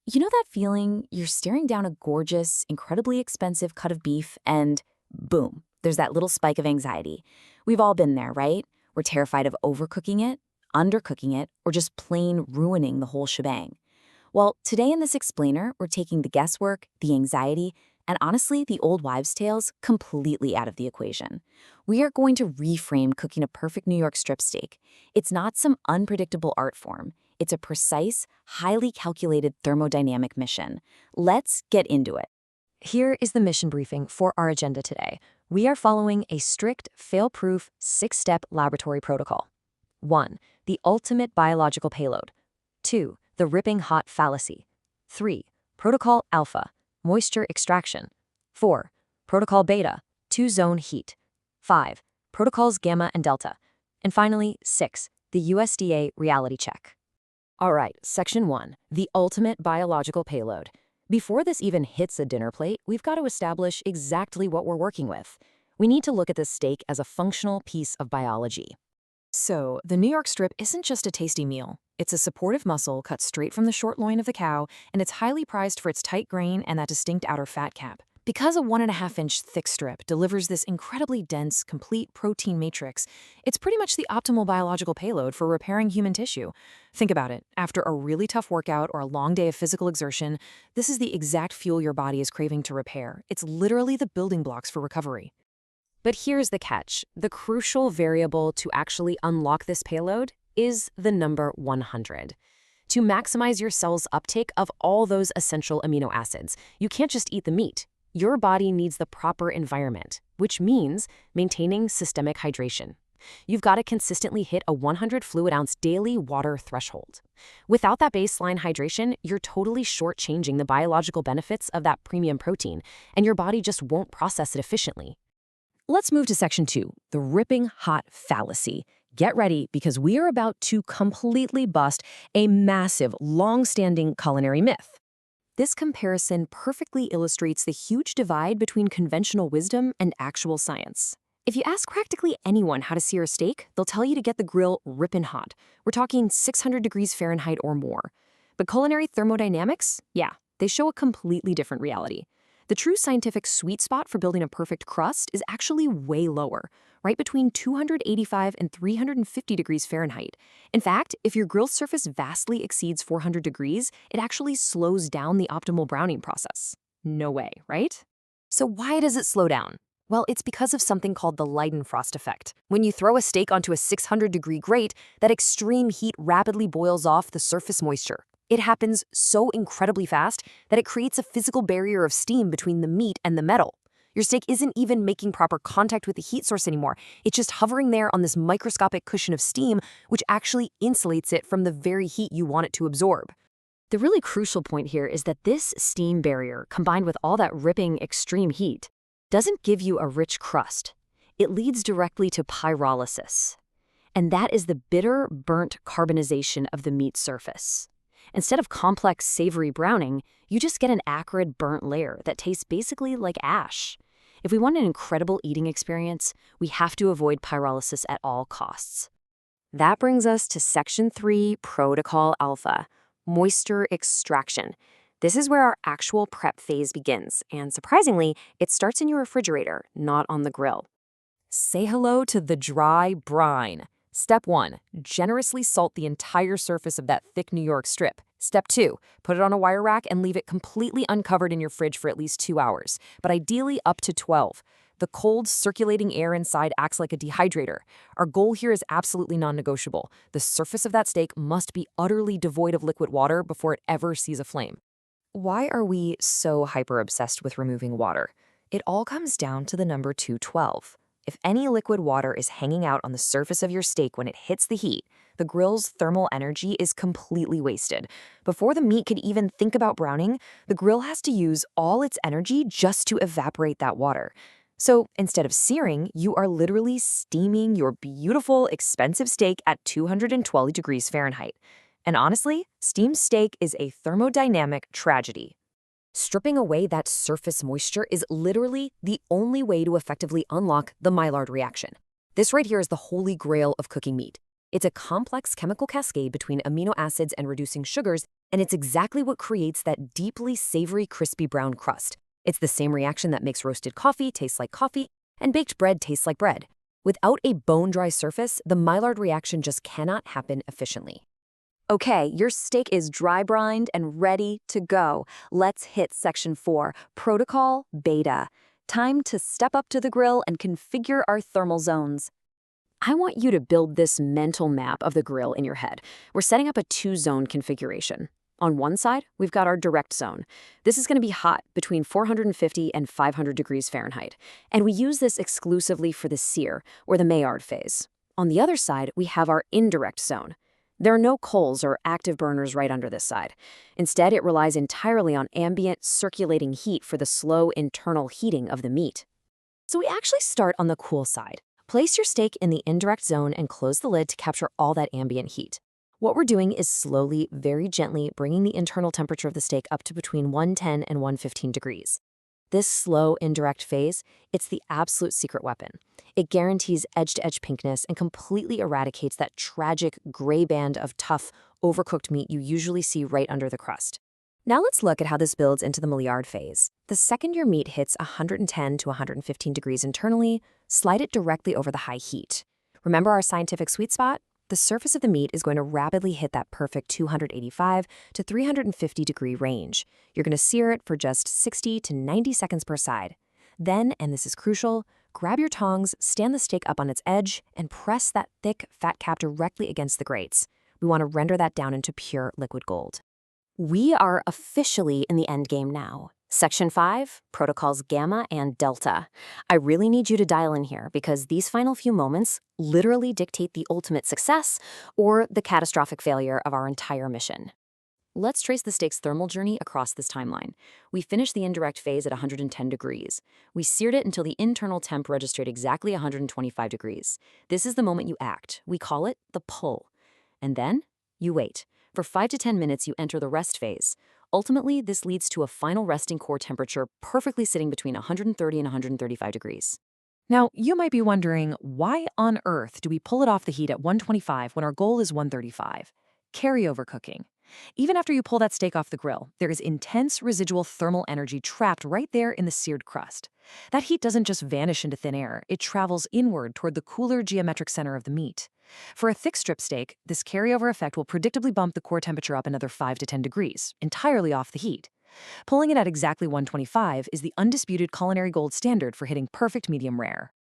You know that feeling? You're staring down a gorgeous, incredibly expensive cut of beef, and boom, there's that little spike of anxiety. We've all been there, right? We're terrified of overcooking it, undercooking it, or just plain ruining the whole shebang. Well, today in this explainer, we're taking the guesswork, the anxiety, and honestly, the old wives' tales completely out of the equation. We are going to reframe cooking a perfect New York strip steak. It's not some unpredictable art form. It's a precise, highly calculated thermodynamic mission. Let's get into it. Here is the mission briefing for our agenda today. We are following a strict, fail-proof, 6-step laboratory protocol. 1. The ultimate biological payload. 2. The ripping hot fallacy. 3. Protocol Alpha, moisture extraction. 4. Protocol Beta, 2-zone heat. 5. Protocols Gamma and Delta. And finally, 6. The USDA reality check. All right, Section 1, the ultimate biological payload. Before this even hits a dinner plate, we've got to establish exactly what we're working with. We need to look at this steak as a functional piece of biology. So, the New York strip isn't just a tasty meal. It's a supportive muscle cut straight from the short loin of the cow, and it's highly prized for its tight grain and that distinct outer fat cap. Because a 1.5-inch thick strip delivers this incredibly dense, complete protein matrix, it's pretty much the optimal biological payload for repairing human tissue. Think about it. After a really tough workout or a long day of physical exertion, this is the exact fuel your body is craving to repair. It's literally the building blocks for recovery. But here's the catch. The crucial variable to actually unlock this payload is the number 100. To maximize your cell's uptake of all those essential amino acids, you can't just eat the meat. Your body needs the proper environment, which means maintaining systemic hydration. You've got to consistently hit a 100 fluid ounce daily water threshold. Without that baseline hydration, you're totally shortchanging the biological benefits of that premium protein, and your body just won't process it efficiently. Let's move to Section 2, the ripping hot fallacy. Get ready, because we are about to completely bust a massive, long-standing culinary myth. This comparison perfectly illustrates the huge divide between conventional wisdom and actual science. If you ask practically anyone how to sear a steak, they'll tell you to get the grill ripping hot. We're talking 600 degrees Fahrenheit or more. But culinary thermodynamics? Yeah, they show a completely different reality. The true scientific sweet spot for building a perfect crust is actually way lower, right between 285 and 350 degrees Fahrenheit. In fact, if your grill surface vastly exceeds 400 degrees, it actually slows down the optimal browning process. No way, right? So why does it slow down? Well, it's because of something called the Leidenfrost effect. When you throw a steak onto a 600-degree grate, that extreme heat rapidly boils off the surface moisture. It happens so incredibly fast that it creates a physical barrier of steam between the meat and the metal. Your steak isn't even making proper contact with the heat source anymore. It's just hovering there on this microscopic cushion of steam, which actually insulates it from the very heat you want it to absorb. The really crucial point here is that this steam barrier, combined with all that ripping extreme heat, doesn't give you a rich crust. It leads directly to pyrolysis. And that is the bitter, burnt carbonization of the meat surface. Instead of complex, savory browning, you just get an acrid, burnt layer that tastes basically like ash. If we want an incredible eating experience, we have to avoid pyrolysis at all costs. That brings us to Section 3, Protocol Alpha, moisture extraction. This is where our actual prep phase begins, and surprisingly, it starts in your refrigerator, not on the grill. Say hello to the dry brine. Step 1, generously salt the entire surface of that thick New York strip. Step 2, put it on a wire rack and leave it completely uncovered in your fridge for at least 2 hours, but ideally up to 12. The cold, circulating air inside acts like a dehydrator. Our goal here is absolutely non-negotiable. The surface of that steak must be utterly devoid of liquid water before it ever sees a flame. Why are we so hyper-obsessed with removing water? It all comes down to the number 212. If any liquid water is hanging out on the surface of your steak when it hits the heat, the grill's thermal energy is completely wasted. Before the meat could even think about browning, the grill has to use all its energy just to evaporate that water. So instead of searing, you are literally steaming your beautiful, expensive steak at 220 degrees Fahrenheit. And honestly, steamed steak is a thermodynamic tragedy. Stripping away that surface moisture is literally the only way to effectively unlock the Maillard reaction. This right here is the holy grail of cooking meat. It's a complex chemical cascade between amino acids and reducing sugars, And it's exactly what creates that deeply savory, crispy brown crust. It's the same reaction that makes roasted coffee taste like coffee and baked bread taste like bread. Without a bone-dry surface, the Maillard reaction just cannot happen efficiently. Okay, your steak is dry-brined and ready to go. Let's hit Section 4, Protocol Beta. Time to step up to the grill and configure our thermal zones. I want you to build this mental map of the grill in your head. We're setting up a 2-zone configuration. On one side, we've got our direct zone. This is going to be hot, between 450 and 500 degrees Fahrenheit. And we use this exclusively for the sear, or the Maillard phase. On the other side, we have our indirect zone. There are no coals or active burners right under this side. Instead, it relies entirely on ambient, circulating heat for the slow internal heating of the meat. So we actually start on the cool side. Place your steak in the indirect zone and close the lid to capture all that ambient heat. What we're doing is slowly, very gently bringing the internal temperature of the steak up to between 110 and 115 degrees. This slow, indirect phase, it's the absolute secret weapon. It guarantees edge-to-edge pinkness and completely eradicates that tragic gray band of tough, overcooked meat you usually see right under the crust. Now let's look at how this builds into the Maillard phase. The second your meat hits 110 to 115 degrees internally, slide it directly over the high heat. Remember our scientific sweet spot? The surface of the meat is going to rapidly hit that perfect 285 to 350 degree range. You're going to sear it for just 60 to 90 seconds per side. Then, and this is crucial, grab your tongs, stand the steak up on its edge, and press that thick fat cap directly against the grates. We want to render that down into pure liquid gold. We are officially in the end game now. Section 5, Protocols Gamma and Delta. I really need you to dial in here because these final few moments literally dictate the ultimate success or the catastrophic failure of our entire mission. Let's trace the steak's thermal journey across this timeline. We finished the indirect phase at 110 degrees. We seared it until the internal temp registered exactly 125 degrees. This is the moment you act. We call it the pull. And then you wait. For 5 to 10 minutes, you enter the rest phase. Ultimately, this leads to a final resting core temperature perfectly sitting between 130 and 135 degrees. Now, you might be wondering, why on earth do we pull it off the heat at 125 when our goal is 135? Carryover cooking. Even after you pull that steak off the grill, there is intense residual thermal energy trapped right there in the seared crust. That heat doesn't just vanish into thin air, it travels inward toward the cooler geometric center of the meat. For a thick strip steak, this carryover effect will predictably bump the core temperature up another 5 to 10 degrees, entirely off the heat. Pulling it at exactly 125 is the undisputed culinary gold standard for hitting perfect medium rare.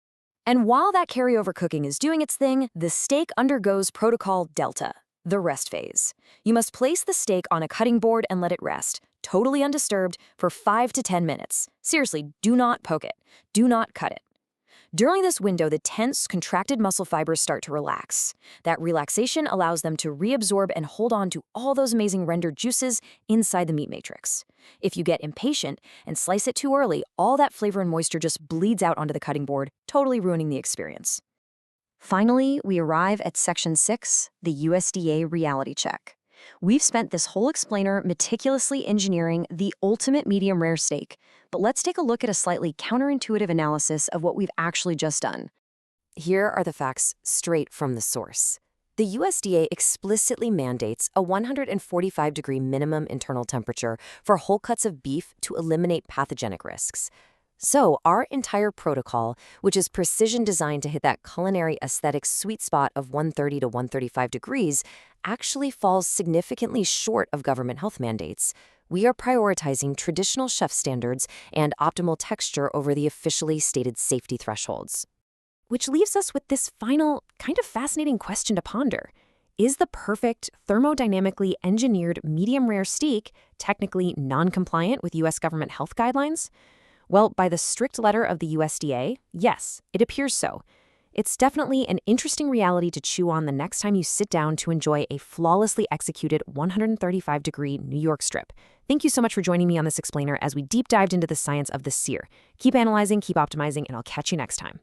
And while that carryover cooking is doing its thing, the steak undergoes Protocol Delta, the rest phase. You must place the steak on a cutting board and let it rest, totally undisturbed, for 5 to 10 minutes. Seriously, do not poke it. Do not cut it. During this window, the tense, contracted muscle fibers start to relax. That relaxation allows them to reabsorb and hold on to all those amazing rendered juices inside the meat matrix. If you get impatient and slice it too early, all that flavor and moisture just bleeds out onto the cutting board, totally ruining the experience. Finally, we arrive at Section 6, the USDA reality check. We've spent this whole explainer meticulously engineering the ultimate medium rare steak, but let's take a look at a slightly counterintuitive analysis of what we've actually just done. Here are the facts straight from the source. The USDA explicitly mandates a 145-degree minimum internal temperature for whole cuts of beef to eliminate pathogenic risks. So our entire protocol, which is precision designed to hit that culinary aesthetic sweet spot of 130 to 135 degrees, actually falls significantly short of government health mandates. We are prioritizing traditional chef standards and optimal texture over the officially stated safety thresholds. Which leaves us with this final, kind of fascinating question to ponder. Is the perfect, thermodynamically engineered medium rare steak technically non-compliant with U.S. government health guidelines? Well, by the strict letter of the USDA, yes, it appears so. It's definitely an interesting reality to chew on the next time you sit down to enjoy a flawlessly executed 135-degree New York strip. Thank you so much for joining me on this explainer as we deep dived into the science of the sear. Keep analyzing, keep optimizing, and I'll catch you next time.